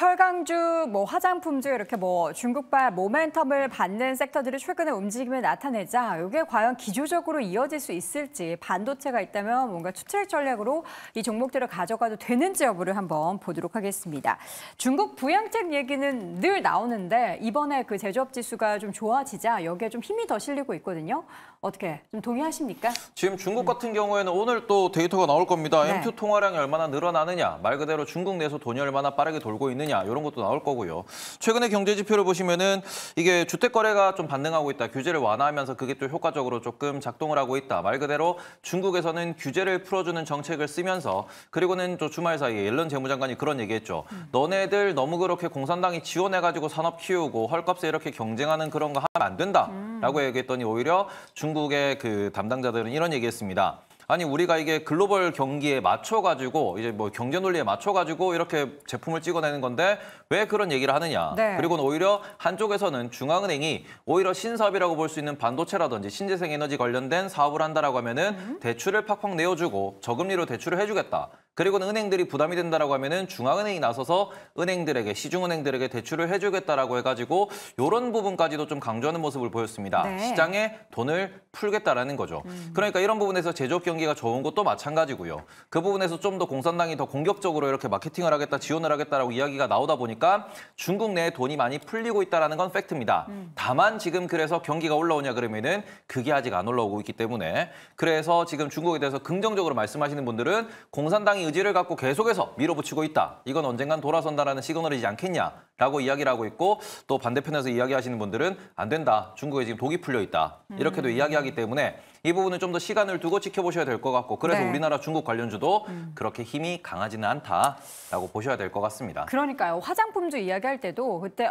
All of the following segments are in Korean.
철강주, 화장품주 이렇게 중국발 모멘텀을 받는 섹터들이 최근에 움직임을 나타내자 이게 과연 기조적으로 이어질 수 있을지 반도체가 있다면 뭔가 투트랙 전략으로 이 종목들을 가져가도 되는지 여부를 한번 보도록 하겠습니다. 중국 부양책 얘기는 늘 나오는데 이번에 그 제조업 지수가 좀 좋아지자 여기에 좀 힘이 더 실리고 있거든요. 어떻게 좀 동의하십니까? 지금 중국 같은 경우에는 오늘 또 데이터가 나올 겁니다. 네. M2 통화량이 얼마나 늘어나느냐, 말 그대로 중국 내에서 돈이 얼마나 빠르게 돌고 있느냐 이런 것도 나올 거고요. 최근에 경제 지표를 보시면은 이게 주택 거래가 좀 반등하고 있다. 규제를 완화하면서 그게 또 효과적으로 조금 작동을 하고 있다. 말 그대로 중국에서는 규제를 풀어주는 정책을 쓰면서 그리고는 또 주말 사이에 옐런 재무장관이 그런 얘기했죠. 너네들 너무 그렇게 공산당이 지원해가지고 산업 키우고 헐값에 이렇게 경쟁하는 그런 거 하면 안 된다라고 얘기했더니 오히려 중국의 그 담당자들은 이런 얘기했습니다. 아니 우리가 이게 글로벌 경기에 맞춰가지고 이제 경제 논리에 맞춰가지고 이렇게 제품을 찍어내는 건데 왜 그런 얘기를 하느냐. 네. 그리고는 오히려 한쪽에서는 중앙은행이 오히려 신사업이라고 볼 수 있는 반도체라든지 신재생 에너지 관련된 사업을 한다라고 하면은 대출을 팍팍 내어주고 저금리로 대출을 해주겠다. 그리고는 은행들이 부담이 된다라고 하면은 중앙은행이 나서서 은행들에게 시중은행들에게 대출을 해주겠다라고 해가지고 이런 부분까지도 좀 강조하는 모습을 보였습니다. 네. 시장에 돈을 풀겠다라는 거죠. 그러니까 이런 부분에서 제조업 경기가 좋은 것도 마찬가지고요. 그 부분에서 좀 더 공산당이 더 공격적으로 이렇게 마케팅을 하겠다, 지원을 하겠다라고 이야기가 나오다 보니까 중국 내에 돈이 많이 풀리고 있다는 건 팩트입니다. 다만 지금 그래서 경기가 올라오냐 그러면은 그게 아직 안 올라오고 있기 때문에 그래서 지금 중국에 대해서 긍정적으로 말씀하시는 분들은 공산당이 의지를 갖고 계속해서 밀어붙이고 있다. 이건 언젠간 돌아선다라는 시그널이지 않겠냐라고 이야기를 하고 있고 또 반대편에서 이야기하시는 분들은 안 된다. 중국에 지금 독이 풀려 있다. 이렇게도 이야기하기 때문에 이 부분은 좀 더 시간을 두고 지켜보셔야 될 것 같고 그래서 네. 우리나라 중국 관련주도 그렇게 힘이 강하지는 않다라고 보셔야 될 것 같습니다. 그러니까요. 화장품주 이야기할 때도 그때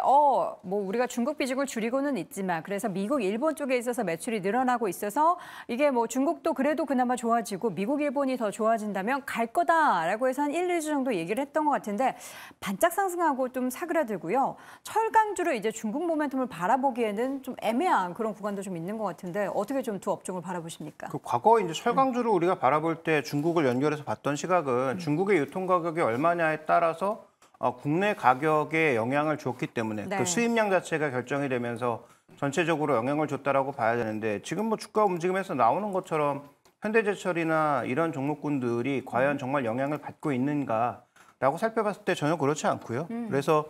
우리가 중국 비중을 줄이고는 있지만 그래서 미국, 일본 쪽에 있어서 매출이 늘어나고 있어서 이게 중국도 그래도 그나마 좋아지고 미국, 일본이 더 좋아진다면 갈 거다라고 해서 한 1, 2주 정도 얘기를 했던 것 같은데 반짝 상승하고 좀 사그라들고요. 철강주를 이제 중국 모멘텀을 바라보기에는 좀 애매한 그런 구간도 좀 있는 것 같은데 어떻게 좀 두 업종을 바라보십니까? 과거에 이제 철강주를 우리가 바라볼 때 중국을 연결해서 봤던 시각은 중국의 유통 가격이 얼마냐에 따라서 국내 가격에 영향을 줬기 때문에 네. 그 수입량 자체가 결정이 되면서 전체적으로 영향을 줬다라고 봐야 되는데 지금 주가 움직임에서 나오는 것처럼 현대제철이나 이런 종목군들이 과연 정말 영향을 받고 있는가라고 살펴봤을 때 전혀 그렇지 않고요. 그래서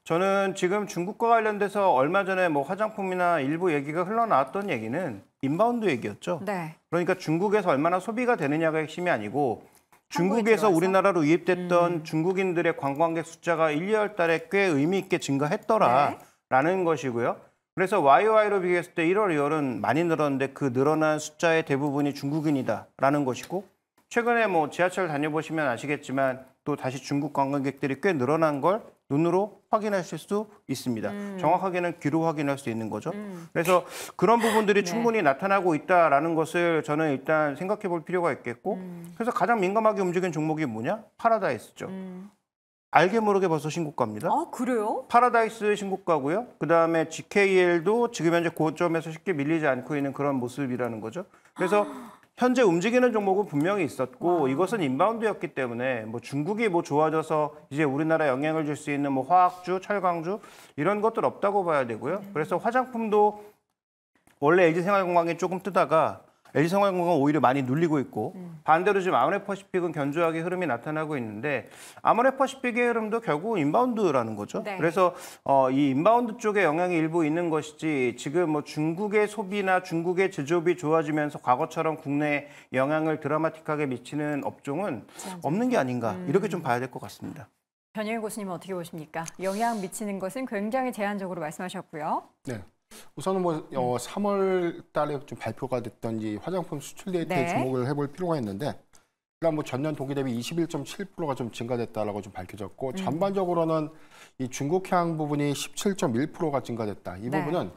저는 지금 중국과 관련돼서 얼마 전에 화장품이나 일부 얘기가 흘러나왔던 얘기는 인바운드 얘기였죠. 네. 그러니까 중국에서 얼마나 소비가 되느냐가 핵심이 아니고 중국에서 들어와서? 우리나라로 유입됐던 중국인들의 관광객 숫자가 1, 2월 달에 꽤 의미 있게 증가했더라라는 것이고요. 그래서 YOY로 비교했을 때 1월, 2월은 많이 늘었는데 그 늘어난 숫자의 대부분이 중국인이다라는 것이고 최근에 지하철 다녀보시면 아시겠지만 또 다시 중국 관광객들이 꽤 늘어난 걸 눈으로 확인하실 수 있습니다. 정확하게는 귀로 확인할 수 있는 거죠. 그래서 그런 부분들이 충분히 나타나고 있다라는 것을 저는 일단 생각해 볼 필요가 있겠고 그래서 가장 민감하게 움직인 종목이 뭐냐? 파라다이스죠. 알게 모르게 벌써 신고가입니다. 아, 그래요? 파라다이스 신고가고요. 그다음에 GKL도 지금 현재 고점에서 쉽게 밀리지 않고 있는 그런 모습이라는 거죠. 그래서 현재 움직이는 종목은 분명히 있었고 이것은 인바운드였기 때문에 중국이 좋아져서 이제 우리나라에 영향을 줄 수 있는 화학주, 철강주 이런 것들 없다고 봐야 되고요. 그래서 화장품도 원래 LG생활건강이 조금 뜨다가 LG생활건강은 오히려 많이 눌리고 있고 반대로 지금 아모레퍼시픽은 견조하게 흐름이 나타나고 있는데 아모레퍼시픽의 흐름도 결국은 인바운드라는 거죠. 네. 그래서 이 인바운드 쪽에 영향이 일부 있는 것이지 지금 중국의 소비나 중국의 제조업이 좋아지면서 과거처럼 국내에 영향을 드라마틱하게 미치는 업종은 없는 게 아닌가 이렇게 좀 봐야 될 것 같습니다. 변희일 교수님은 어떻게 보십니까? 영향 미치는 것은 굉장히 제한적으로 말씀하셨고요. 네. 우선은 3월 달에 좀 발표가 됐던 이 화장품 수출 데이터에 주목을 해볼 필요가 있는데 일단 전년 동기 대비 21.7%가 좀 증가됐다라고 좀 밝혀졌고 전반적으로는 이 중국향 부분이 17.1%가 증가됐다. 이 부분은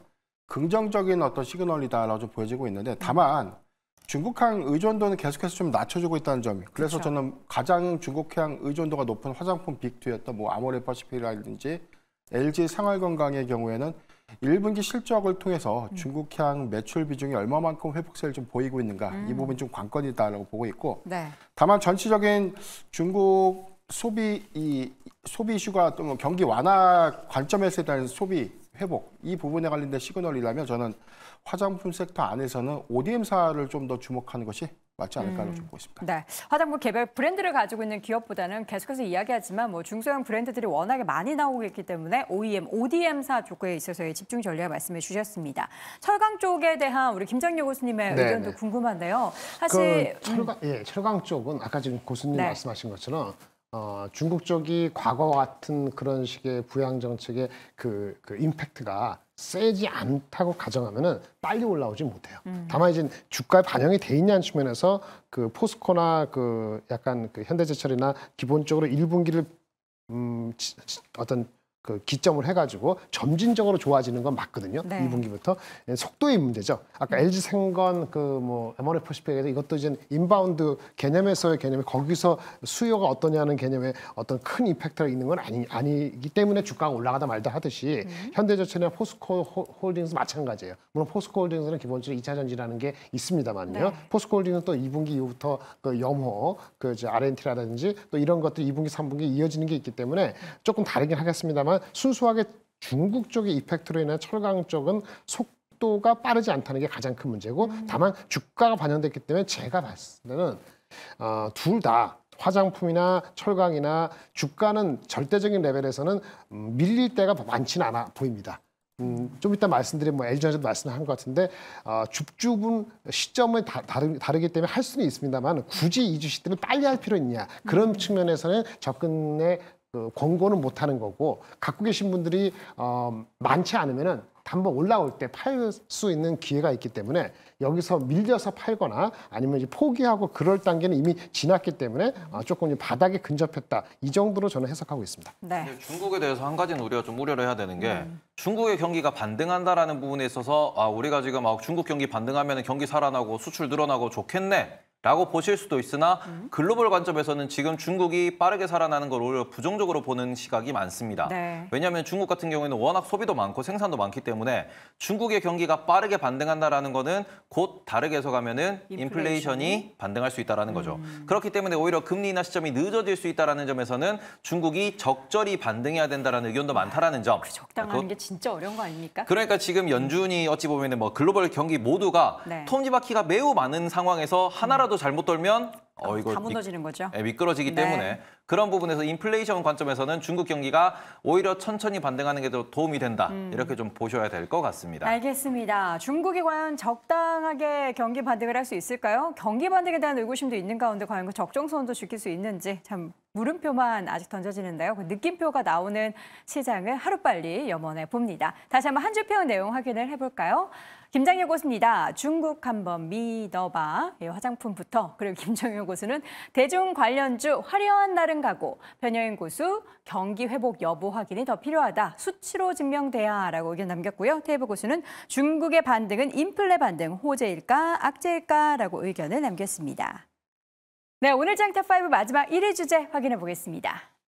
긍정적인 어떤 시그널이다라고 좀 보여지고 있는데 다만 중국향 의존도는 계속해서 좀 낮춰지고 있다는 점이 그래서 저는 가장 중국향 의존도가 높은 화장품 빅2였던 아모레퍼시픽이라든지 LG 생활건강의 경우에는 1분기 실적을 통해서 중국향 매출 비중이 얼마만큼 회복세를 좀 보이고 있는가 이 부분이 좀 관건이다라고 보고 있고 다만 전체적인 중국 소비 이슈가 또 뭐 경기 완화 관점에서 대한 소비 회복 이 부분에 관련된 시그널이라면 저는 화장품 섹터 안에서는 ODM사를 좀 더 주목하는 것이 맞지 않을까라고 좀 보고 있습니다. 네, 화장품 개별 브랜드를 가지고 있는 기업보다는 계속해서 이야기하지만 뭐 중소형 브랜드들이 워낙에 많이 나오고 있기 때문에 OEM, ODM사 쪽에 있어서의 집중 전략 말씀해 주셨습니다. 철강 쪽에 대한 우리 김장료 교수님의 네네. 의견도 궁금한데요. 사실 철강 쪽은 아까 지금 교수님 네. 말씀하신 것처럼 중국 쪽이 과거와 같은 그런 식의 부양 정책의 그 임팩트가 세지 않다고 가정하면은 빨리 올라오지 못해요. 다만 이제 주가에 반영이 돼 있냐는 측면에서 그 포스코나 그 약간 그 현대제철이나 기본적으로 1분기를 어떤 그 기점을 해가지고 점진적으로 좋아지는 건 맞거든요. 네. 2분기부터 속도의 문제죠. 아까 LG생건 그 뭐 M1F10에서 이것도 이제 인바운드 개념에서의 개념이 거기서 수요가 어떠냐는 개념에 어떤 큰 임팩트가 있는 건 아니기 때문에 주가가 올라가다 말다 하듯이 현대제철이나 포스코 홀딩스 마찬가지예요. 물론 포스코 홀딩스는 기본적으로 2차 전지라는 게 있습니다만요. 네. 포스코 홀딩은 또 2분기 이후부터 그 염호, 그 R&T라든지 또 이런 것들이 2분기, 3분기 이어지는 게 있기 때문에 조금 다르긴 하겠습니다만 순수하게 중국 쪽의 이펙트로 인해 철강 쪽은 속도가 빠르지 않다는 게 가장 큰 문제고 다만 주가가 반영됐기 때문에 제가 봤을 때는 둘 다 화장품이나 철강이나 주가는 절대적인 레벨에서는 밀릴 때가 많지는 않아 보입니다. 좀 이따 말씀드린 뭐 LG전자도 말씀한 것 같은데 줍줍은 시점이 다르기 때문에 할 수는 있습니다만 굳이 이 주식들을 빨리 할 필요 있냐 그런 측면에서는 접근의 그 권고는 못하는 거고 갖고 계신 분들이 많지 않으면은 한번 올라올 때 팔 수 있는 기회가 있기 때문에 여기서 밀려서 팔거나 아니면 이제 포기하고 그럴 단계는 이미 지났기 때문에 조금 이제 바닥에 근접했다 이 정도로 저는 해석하고 있습니다. 네. 근데 중국에 대해서 한 가지는 우리가 좀 우려를 해야 되는 게 중국의 경기가 반등한다라는 부분에 있어서 우리가 지금 중국 경기 반등하면 경기 살아나고 수출 늘어나고 좋겠네. 라고 보실 수도 있으나 글로벌 관점에서는 지금 중국이 빠르게 살아나는 걸 오히려 부정적으로 보는 시각이 많습니다. 네. 왜냐하면 중국 같은 경우에는 워낙 소비도 많고 생산도 많기 때문에 중국의 경기가 빠르게 반등한다라는 거는 곧 다르게 해석하면은 인플레이션이 반등할 수 있다라는 거죠. 그렇기 때문에 오히려 금리 인하 시점이 늦어질 수 있다라는 점에서는 중국이 적절히 반등해야 된다라는 의견도 많다라는 점. 적당한 게 진짜 어려운 거 아닙니까? 그러니까 지금 연준이 어찌 보면은 뭐 글로벌 경기 모두가 네. 톱니바퀴가 매우 많은 상황에서 하나라도 잘못 돌면 이거 다 무너지는 거죠. 미끄러지기 네. 때문에 그런 부분에서 인플레이션 관점에서는 중국 경기가 오히려 천천히 반등하는 게 더 도움이 된다. 이렇게 좀 보셔야 될 것 같습니다. 알겠습니다. 중국이 과연 적당하게 경기 반등을 할 수 있을까요? 경기 반등에 대한 의구심도 있는 가운데 과연 그 적정선도 지킬 수 있는지 참 물음표만 아직 던져지는데요. 그 느낌표가 나오는 시장을 하루빨리 염원해 봅니다. 다시 한번 한 주평 내용 확인을 해볼까요? 김장효 고수입니다. 중국 한번 믿어봐. 화장품부터 그리고 김정효 고수는 대중 관련주 화려한 날은 가고 변여인 고수 경기 회복 여부 확인이 더 필요하다. 수치로 증명돼야 라고 의견 남겼고요. 테이블 고수는 중국의 반등은 인플레 반등 호재일까 악재일까라고 의견을 남겼습니다. 네, 오늘 장탑5 마지막 1위 주제 확인해 보겠습니다.